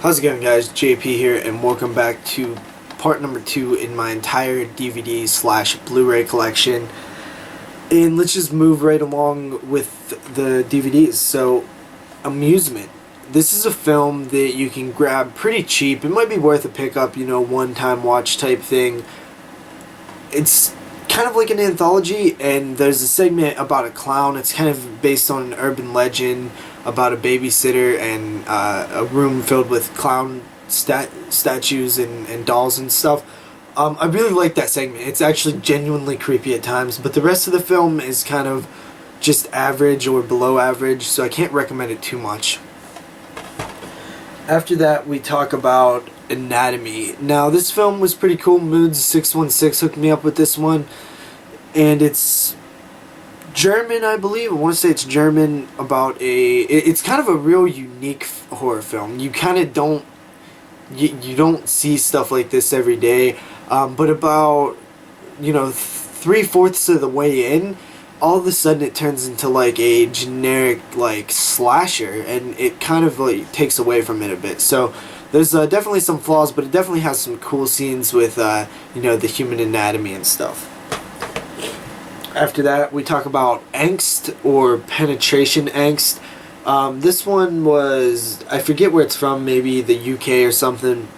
How's it going, guys? JP here, and welcome back to part number 2 in my entire DVD slash Blu-ray collection. And let's just move right along with the DVDs. So, Amusement. This is a film that you can grab pretty cheap. It might be worth a pickup, one-time watch type thing. It's kind of like an anthology, and there's a segment about a clown. It's kind of based on an urban legend about a babysitter and a room filled with clown statues and dolls and stuff. I really like that segment. It's actually genuinely creepy at times, but the rest of the film is kind of just average or below average, so I can't recommend it too much. After that, we talk about Anatomy. Now, this film was pretty cool. Moods616 hooked me up with this one, and it's German, I believe. I want to say it's German, about it's kind of a real unique horror film. You kind of don't you don't see stuff like this every day, but about 3/4 of the way in, all of a sudden it turns into like a generic like slasher, and it kind of like takes away from it a bit. So there's definitely some flaws, but it definitely has some cool scenes with the human anatomy and stuff. After that, we talk about Angst, or Penetration Angst. This one was, I forget where it's from, maybe the UK or something.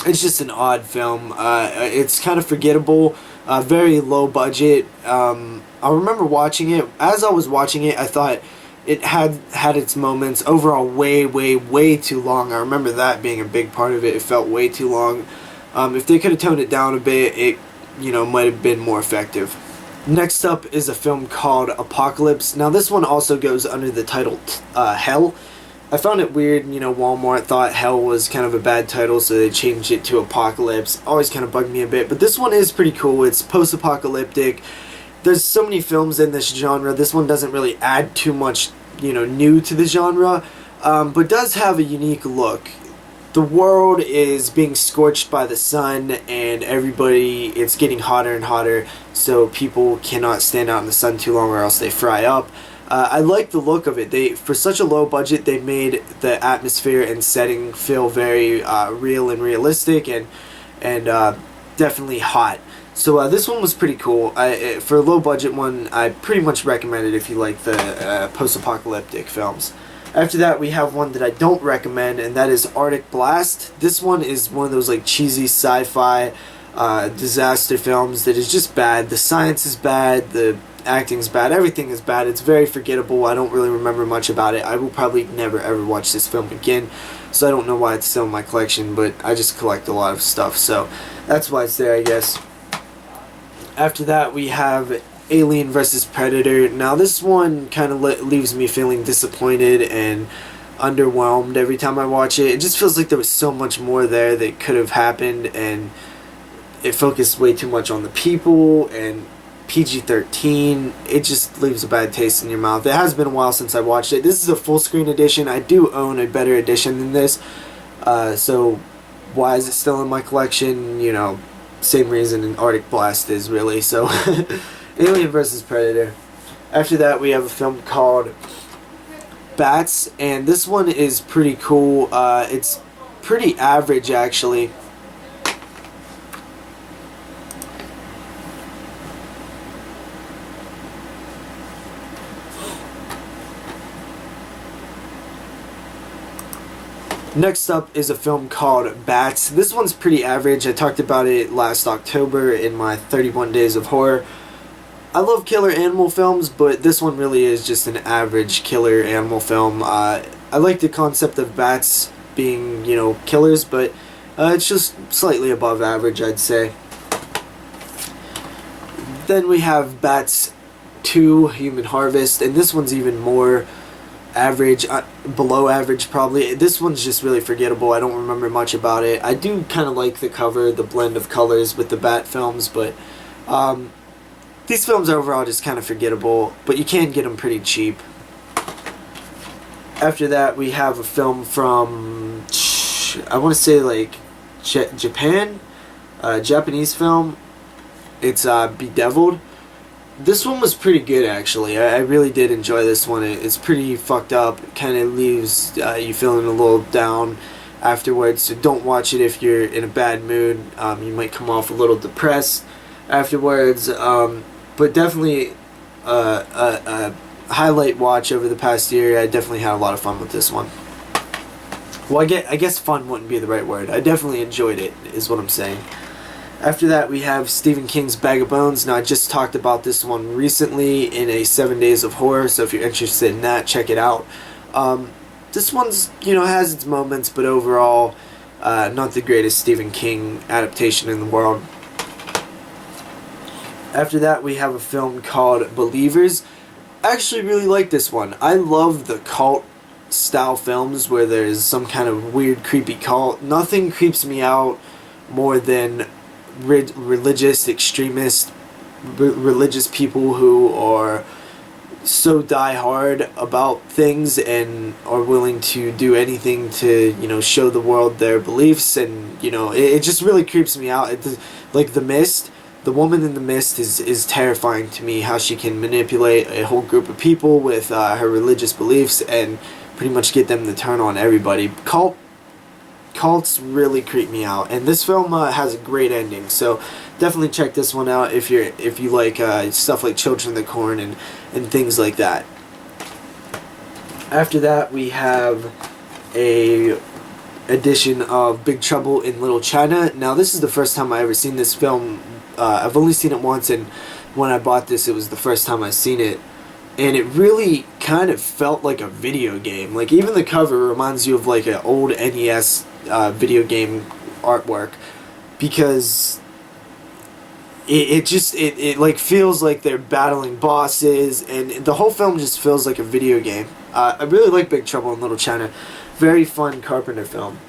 It's just an odd film. It's kind of forgettable, very low budget. I remember watching it. As I was watching it, I thought it had its moments. Overall, way too long. I remember that being a big part of it. It felt way too long. If they could have toned it down a bit, it might have been more effective. Next up is a film called Apocalypse. Now, this one also goes under the title Hell. I found it weird, Walmart thought Hell was kind of a bad title, so they changed it to Apocalypse. Always kind of bugged me a bit, but this one is pretty cool. It's post-apocalyptic. There's so many films in this genre. This one doesn't really add too much, new to the genre, but does have a unique look. The world is being scorched by the sun, and it's getting hotter and hotter, so people cannot stand out in the sun too long or else they fry up. I like the look of it. For such a low budget, they made the atmosphere and setting feel very real and realistic, and definitely hot. So this one was pretty cool. For a low budget one, I pretty much recommend it if you like the post-apocalyptic films. After that, we have one that I don't recommend, and that is Arctic Blast. This one is one of those like cheesy sci-fi disaster films that is just bad. The science is bad, the acting's bad, everything is bad. It's very forgettable. I don't really remember much about it. I will probably never ever watch this film again, so I don't know why it's still in my collection, but I just collect a lot of stuff, so that's why it's there, I guess. After that, we have Alien vs. Predator. Now, this one kind of leaves me feeling disappointed and underwhelmed every time I watch it. It just feels like there was so much more there that could have happened, and it focused way too much on the people and PG-13. It just leaves a bad taste in your mouth. It has been a while since I watched it. This is a full screen edition. I do own a better edition than this, so why is it still in my collection? Same reason an Arctic Blast is, really. So Alien vs. Predator. After that, we have a film called Bats, and this one is pretty cool. It's pretty average, actually. Next up is a film called Bats. This one's pretty average. I talked about it last October in my 31 Days of Horror. I love killer animal films, but this one really is just an average killer animal film. I like the concept of bats being, killers, but it's just slightly above average, I'd say. Then we have Bats 2, Humid Harvest, and this one's even more average, below average probably. This one's just really forgettable. I don't remember much about it. I do kind of like the cover, the blend of colors with the bat films, but these films are overall just kind of forgettable, but you can get them pretty cheap. After that, we have a film from, I want to say like Japan, Japanese film. It's Bedeviled. This one was pretty good, actually. I really did enjoy this one. It's pretty fucked up. It kind of leaves you feeling a little down afterwards, so don't watch it if you're in a bad mood. You might come off a little depressed afterwards, but definitely a highlight watch over the past year. I definitely had a lot of fun with this one. Well, I guess fun wouldn't be the right word. I definitely enjoyed it, is what I'm saying. After that, we have Stephen King's Bag of Bones. Now, I just talked about this one recently in a 7 Days of Horror, so if you're interested in that, check it out. This one's, has its moments, but overall, not the greatest Stephen King adaptation in the world. After that, we have a film called Believers. I actually really like this one. I love the cult-style films where there's some kind of weird, creepy cult. Nothing creeps me out more than religious extremists, religious people who are so die-hard about things and are willing to do anything to, show the world their beliefs, and, it just really creeps me out. Like The Mist, the woman in The Mist is terrifying to me, how she can manipulate a whole group of people with her religious beliefs and pretty much get them to turn on everybody. Cults really creep me out, and this film has a great ending, so definitely check this one out if you like stuff like Children of the Corn and things like that. After that, we have a edition of Big Trouble in Little China. Now, this is the first time I ever seen this film. I've only seen it once, and when I bought this, it was the first time I seen it. And it really kind of felt like a video game. Like, even the cover reminds you of like an old NES video game artwork, because it like feels like they're battling bosses, and the whole film just feels like a video game. I really like Big Trouble in Little China. Very fun Carpenter film.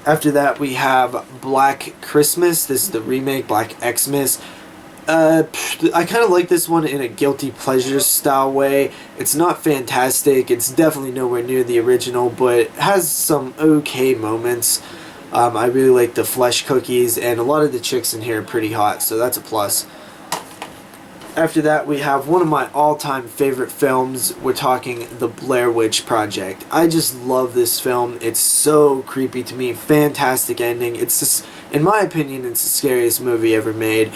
After that, we have Black Christmas. This is the remake, Black Xmas. I kind of like this one in a guilty pleasure style way. It's not fantastic. It's definitely nowhere near the original, but it has some okay moments. I really like the flesh cookies, and a lot of the chicks in here are pretty hot, so that's a plus. After that, we have one of my all-time favorite films. We're talking The Blair Witch Project. I just love this film. It's so creepy to me. Fantastic ending. It's just, in my opinion, it's the scariest movie ever made.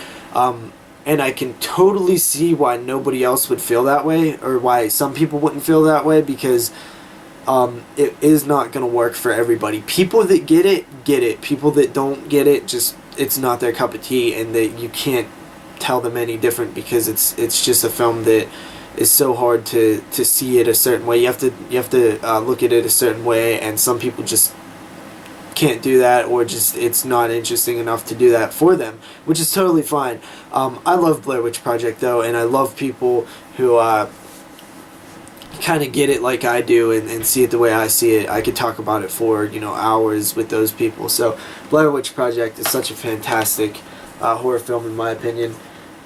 And I can totally see why nobody else would feel that way, or why some people wouldn't feel that way, because it is not going to work for everybody. People that get it, get it. People that don't get it, just, it's not their cup of tea, and that you can't tell them any different, because it's just a film that is so hard to see it a certain way. You have to look at it a certain way, and some people just can't do that, or just it's not interesting enough to do that for them, which is totally fine. I love Blair Witch Project though, and I love people who kind of get it like I do and see it the way I see it. I could talk about it for hours with those people. So Blair Witch Project is such a fantastic horror film in my opinion.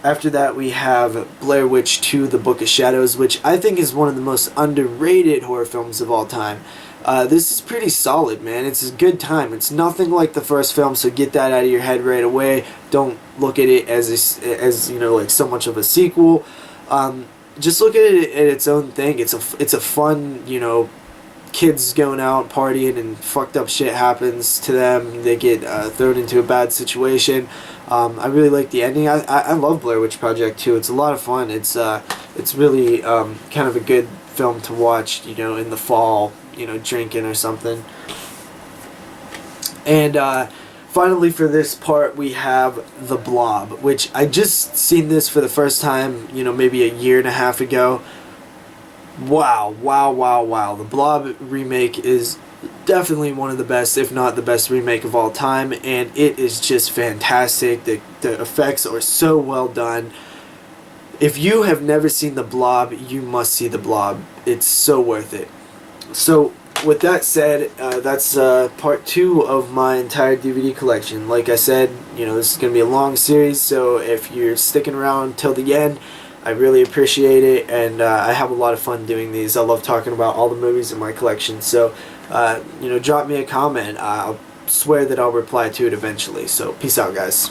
After that, we have Blair Witch 2: The Book of Shadows, which I think is one of the most underrated horror films of all time. This is pretty solid, man. It's a good time. It's nothing like the first film, so get that out of your head right away. Don't look at it as like so much of a sequel. Just look at it as its own thing. It's a fun, kids going out partying and fucked up shit happens to them. They get thrown into a bad situation. I really like the ending. I love Blair Witch Project too. It's a lot of fun. It's really kind of a good film to watch, in the fall, drinking or something. And finally, for this part, we have The Blob, which I just seen this for the first time, maybe a year and a half ago. Wow. The Blob remake is definitely one of the best, if not the best remake of all time, and it is just fantastic. The effects are so well done. If you have never seen The Blob, you must see The Blob. It's so worth it. So, with that said, that's part 2 of my entire DVD collection. Like I said, this is going to be a long series, so if you're sticking around till the end, I really appreciate it, and I have a lot of fun doing these. I love talking about all the movies in my collection, so, drop me a comment. I'll swear that I'll reply to it eventually, so peace out, guys.